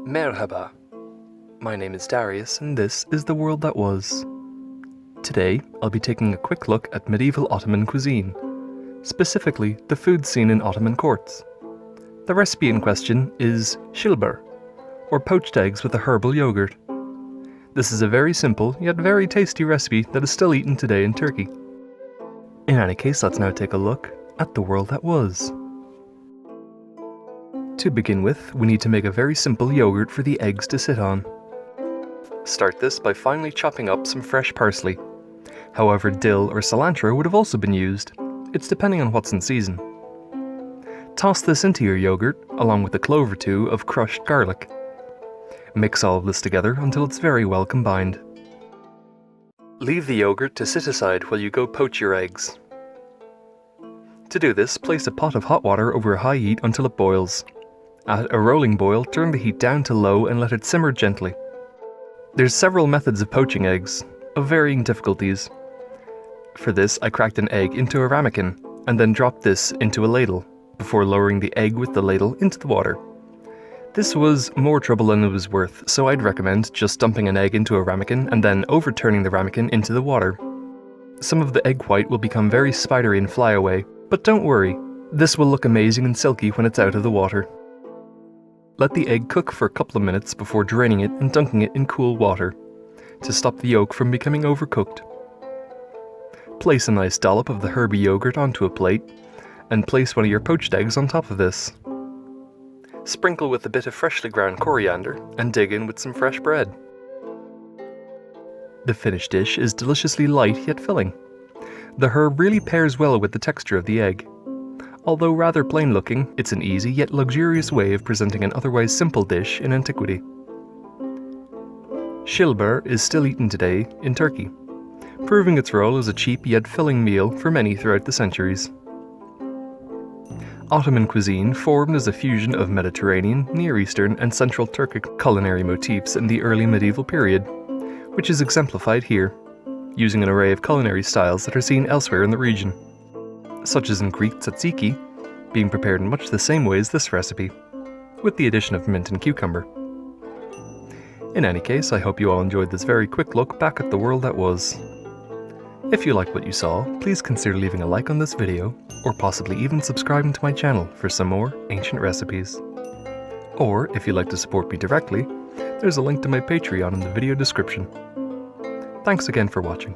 Merhaba. My name is Darius and this is The World That Was. Today, I'll be taking a quick look at medieval Ottoman cuisine, specifically the food scene in Ottoman courts. The recipe in question is Çılbır, or poached eggs with a herbal yogurt. This is a very simple yet very tasty recipe that is still eaten today in Turkey. In any case, let's now take a look at the world that was. To begin with, we need to make a very simple yogurt for the eggs to sit on. Start this by finely chopping up some fresh parsley. However, dill or cilantro would have also been used. It's depending on what's in season. Toss this into your yogurt, along with a clove or two of crushed garlic. Mix all of this together until it's very well combined. Leave the yogurt to sit aside while you go poach your eggs. To do this, place a pot of hot water over a high heat until it boils. At a rolling boil, turn the heat down to low and let it simmer gently. There's several methods of poaching eggs, of varying difficulties. For this, I cracked an egg into a ramekin, and then dropped this into a ladle, before lowering the egg with the ladle into the water. This was more trouble than it was worth, so I'd recommend just dumping an egg into a ramekin and then overturning the ramekin into the water. Some of the egg white will become very spidery and fly away, but don't worry, this will look amazing and silky when it's out of the water. Let the egg cook for a couple of minutes before draining it and dunking it in cool water, to stop the yolk from becoming overcooked. Place a nice dollop of the herby yogurt onto a plate, and place one of your poached eggs on top of this. Sprinkle with a bit of freshly ground coriander, and dig in with some fresh bread. The finished dish is deliciously light yet filling. The herb really pairs well with the texture of the egg. Although rather plain looking, it's an easy yet luxurious way of presenting an otherwise simple dish in antiquity. Çılbır is still eaten today in Turkey, proving its role as a cheap yet filling meal for many throughout the centuries. Ottoman cuisine formed as a fusion of Mediterranean, Near Eastern and Central Turkic culinary motifs in the early medieval period, which is exemplified here, using an array of culinary styles that are seen elsewhere in the region, such as in Greek tzatziki, being prepared in much the same way as this recipe, with the addition of mint and cucumber. In any case, I hope you all enjoyed this very quick look back at the world that was. If you liked what you saw, please consider leaving a like on this video, or possibly even subscribing to my channel for some more ancient recipes. Or, if you'd like to support me directly, there's a link to my Patreon in the video description. Thanks again for watching.